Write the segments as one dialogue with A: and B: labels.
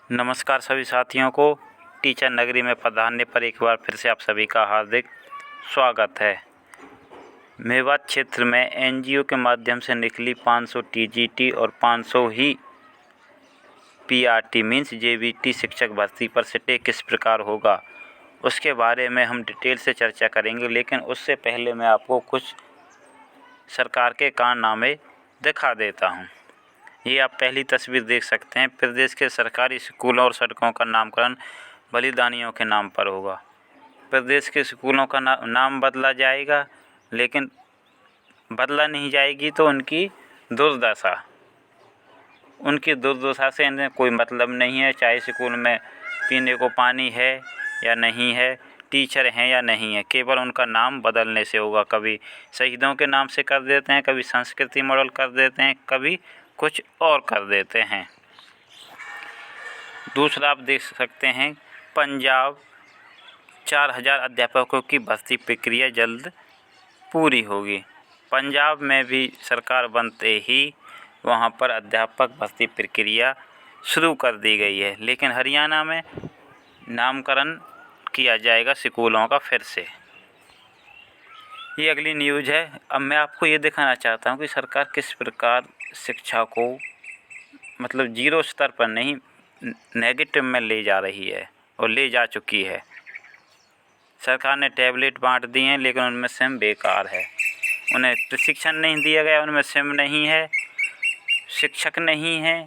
A: नमस्कार सभी साथियों को। टीचर नगरी में पधारने पर एक बार फिर से आप सभी का हार्दिक स्वागत है। मेवात क्षेत्र में एनजीओ के माध्यम से निकली 500 टीजीटी और 500 ही पीआरटी मीन्स जेबीटी शिक्षक भर्ती पर सिटे किस प्रकार होगा, उसके बारे में हम डिटेल से चर्चा करेंगे। लेकिन उससे पहले मैं आपको कुछ सरकार के कारनामे दिखा देता हूँ। ये आप पहली तस्वीर देख सकते हैं। प्रदेश के सरकारी स्कूलों और सड़कों का नामकरण बलिदानियों के नाम पर होगा। प्रदेश के स्कूलों का नाम बदला जाएगा, लेकिन बदला नहीं जाएगी तो उनकी दुर्दशा से इन्हें कोई मतलब नहीं है। चाहे स्कूल में पीने को पानी है या नहीं है, टीचर हैं या नहीं है, केवल उनका नाम बदलने से होगा। कभी शहीदों के नाम से कर देते हैं, कभी संस्कृति मॉडल कर देते हैं, कभी कुछ और कर देते हैं। दूसरा आप देख सकते हैं, पंजाब 4000 अध्यापकों की भर्ती प्रक्रिया जल्द पूरी होगी। पंजाब में भी सरकार बनते ही वहां पर अध्यापक भर्ती प्रक्रिया शुरू कर दी गई है। लेकिन हरियाणा में नामकरण किया जाएगा स्कूलों का फिर से। ये अगली न्यूज़ है। अब मैं आपको ये दिखाना चाहता हूँ कि सरकार किस प्रकार शिक्षा को मतलब जीरो स्तर पर नहीं, नेगेटिव में ले जा रही है और ले जा चुकी है। सरकार ने टैबलेट बांट दिए हैं, लेकिन उनमें सिम बेकार है। उन्हें प्रशिक्षण नहीं दिया गया, उनमें सिम नहीं है, शिक्षक नहीं है।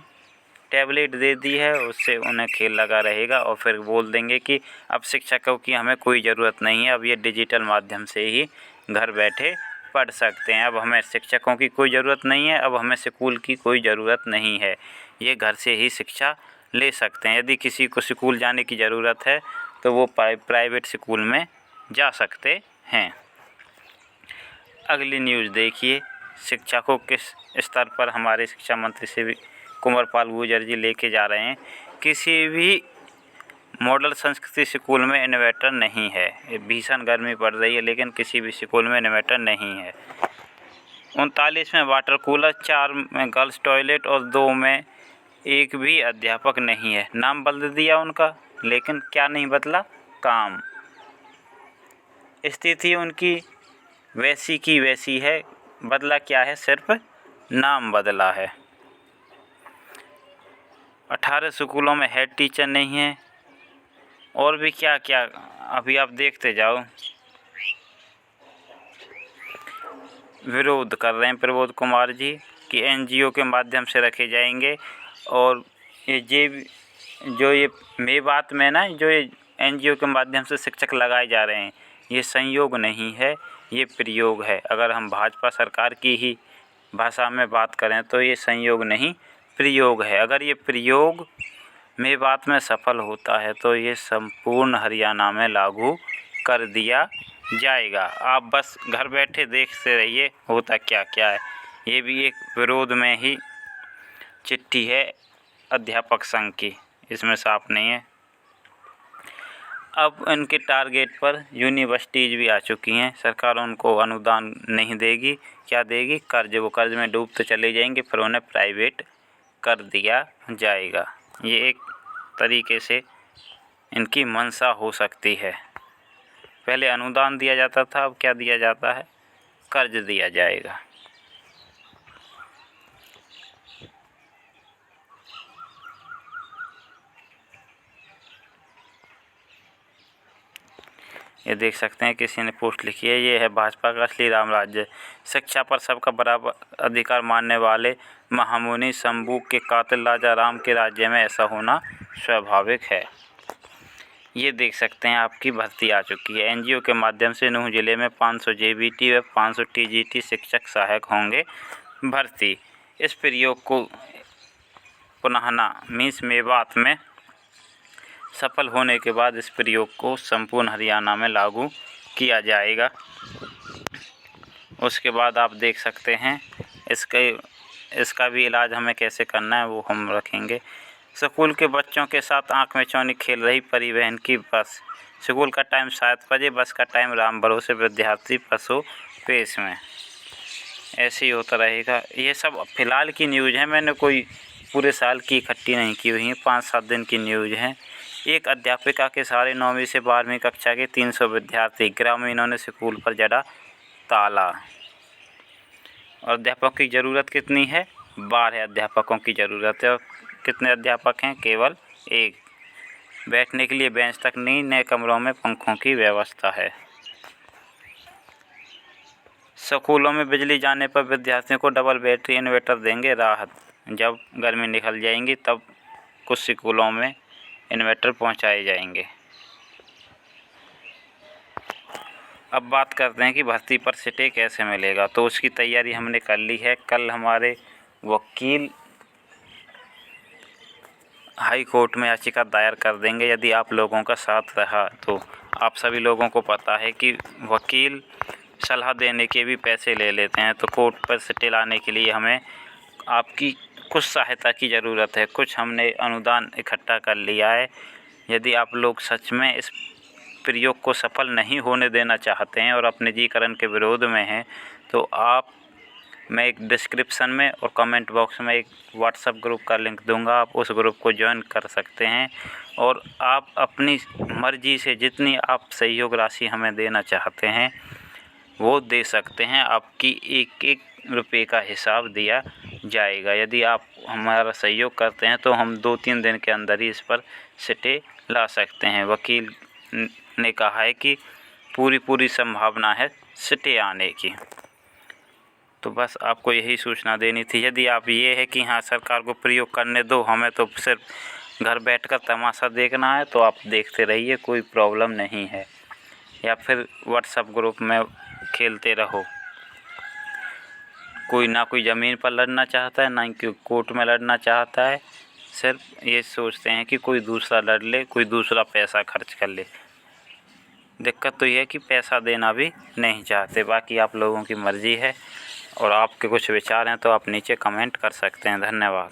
A: टैबलेट दे दी है, उससे उन्हें खेल लगा रहेगा और फिर बोल देंगे कि अब शिक्षकों की हमें कोई ज़रूरत नहीं है, अब ये डिजिटल माध्यम से ही घर बैठे पढ़ सकते हैं। अब हमें शिक्षकों की कोई ज़रूरत नहीं है, अब हमें स्कूल की कोई ज़रूरत नहीं है, ये घर से ही शिक्षा ले सकते हैं। यदि किसी को स्कूल जाने की ज़रूरत है तो वो प्राइवेट स्कूल में जा सकते हैं। अगली न्यूज़ देखिए, शिक्षा को किस स्तर पर हमारे शिक्षा मंत्री श्री कुंवर पाल गुर्जर जी लेके जा रहे हैं। किसी भी मॉडल संस्कृति स्कूल में इन्वर्टर नहीं है। भीषण गर्मी पड़ रही है, लेकिन किसी भी स्कूल में इन्वर्टर नहीं है। 39 में वाटर कूलर, 4 में गर्ल्स टॉयलेट और 2 में एक भी अध्यापक नहीं है। नाम बदल दिया उनका, लेकिन क्या नहीं बदला? काम। स्थिति उनकी वैसी की वैसी है, बदला क्या है? सिर्फ नाम बदला है। 18 स्कूलों में हेड टीचर नहीं है और भी क्या क्या, अभी आप देखते जाओ। विरोध कर रहे हैं प्रबोध कुमार जी कि एनजीओ के माध्यम से रखे जाएंगे। और ये मेवात में ना, जो ये एनजीओ के माध्यम से शिक्षक लगाए जा रहे हैं, ये संयोग नहीं है, ये प्रयोग है। अगर हम भाजपा सरकार की ही भाषा में बात करें तो ये संयोग नहीं, प्रयोग है। अगर ये प्रयोग मेवात में सफल होता है तो ये संपूर्ण हरियाणा में लागू कर दिया जाएगा। आप बस घर बैठे देखते रहिए होता क्या क्या है। ये भी एक विरोध में ही चिट्ठी है अध्यापक संघ की, इसमें साफ नहीं है। अब इनके टारगेट पर यूनिवर्सिटीज़ भी आ चुकी हैं। सरकार उनको अनुदान नहीं देगी, क्या देगी? कर्ज। वो कर्ज में डूबते चले जाएंगे, फिर उन्हें प्राइवेट कर दिया जाएगा। ये एक तरीके से इनकी मंशा हो सकती है। पहले अनुदान दिया जाता था, अब क्या दिया जाता है? कर्ज दिया जाएगा। ये देख सकते हैं, किसी ने पोस्ट लिखी है, ये है भाजपा का असली राम राज्य। शिक्षा पर सबका बराबर अधिकार मानने वाले महामुनि शंभू के कातिल राजा राम के राज्य में ऐसा होना स्वाभाविक है। ये देख सकते हैं, आपकी भर्ती आ चुकी है। एनजीओ के माध्यम से नूंह जिले में 500 जेबीटी व 500 टीजीटी शिक्षक सहायक होंगे भर्ती। इस प्रयोग को पुनः मीन्स मेवात में सफल होने के बाद इस प्रयोग को संपूर्ण हरियाणा में लागू किया जाएगा। उसके बाद आप देख सकते हैं इसका भी इलाज हमें कैसे करना है वो हम रखेंगे। स्कूल के बच्चों के साथ आंख में चौनी खेल रही परिवहन की बस। स्कूल का टाइम 7 बजे, बस का टाइम राम भरोसे विद्यार्थी पशु पेश में। ऐसे ही होता रहेगा। ये सब फ़िलहाल की न्यूज़ है, मैंने कोई पूरे साल की इकट्ठी नहीं की हुई हैं, 5-7 दिन की न्यूज़ हैं। एक अध्यापिका के सारे 9वीं से 12वीं कक्षा के 300 विद्यार्थी, ग्रामीणों ने स्कूल पर जड़ा ताला। और अध्यापकों की ज़रूरत कितनी है? 12 अध्यापकों की ज़रूरत है। और कितने अध्यापक हैं? केवल 1। बैठने के लिए बेंच तक नहीं, नए कमरों में पंखों की व्यवस्था है। स्कूलों में बिजली जाने पर विद्यार्थियों को डबल बैटरी इन्वर्टर देंगे राहत। जब गर्मी निकल जाएंगी तब कुछ स्कूलों में इन्वर्टर पहुंचाए जाएंगे। अब बात करते हैं कि भर्ती पर स्टे कैसे मिलेगा। तो उसकी तैयारी हमने कर ली है। कल हमारे वकील हाई कोर्ट में याचिका दायर कर देंगे। यदि आप लोगों का साथ रहा तो आप सभी लोगों को पता है कि वकील सलाह देने के भी पैसे ले लेते हैं। तो कोर्ट पर स्टे लाने के लिए हमें आपकी कुछ सहायता की ज़रूरत है। कुछ हमने अनुदान इकट्ठा कर लिया है। यदि आप लोग सच में इस प्रयोग को सफल नहीं होने देना चाहते हैं और अपने निजीकरण के विरोध में हैं, तो मैं एक डिस्क्रिप्शन में और कमेंट बॉक्स में एक व्हाट्सएप ग्रुप का लिंक दूंगा। आप उस ग्रुप को ज्वाइन कर सकते हैं और आप अपनी मर्ज़ी से जितनी आप सहयोग राशि हमें देना चाहते हैं वो दे सकते हैं। आपकी एक रुपये का हिसाब दिया जाएगा। यदि आप हमारा सहयोग करते हैं तो हम 2-3 दिन के अंदर ही इस पर स्टे ला सकते हैं। वकील ने कहा है कि पूरी संभावना है स्टे आने की। तो बस आपको यही सूचना देनी थी। यदि आप ये है कि हाँ सरकार को प्रयोग करने दो, हमें तो सिर्फ घर बैठकर तमाशा देखना है, तो आप देखते रहिए, कोई प्रॉब्लम नहीं है। या फिर व्हाट्सएप ग्रुप में खेलते रहो। कोई ज़मीन पर लड़ना चाहता है, ना कोई कोर्ट में लड़ना चाहता है। सिर्फ ये सोचते हैं कि कोई दूसरा लड़ ले, कोई दूसरा पैसा खर्च कर ले। दिक्कत तो ये है कि पैसा देना भी नहीं चाहते। बाकी आप लोगों की मर्ज़ी है और आपके कुछ विचार हैं तो आप नीचे कमेंट कर सकते हैं। धन्यवाद।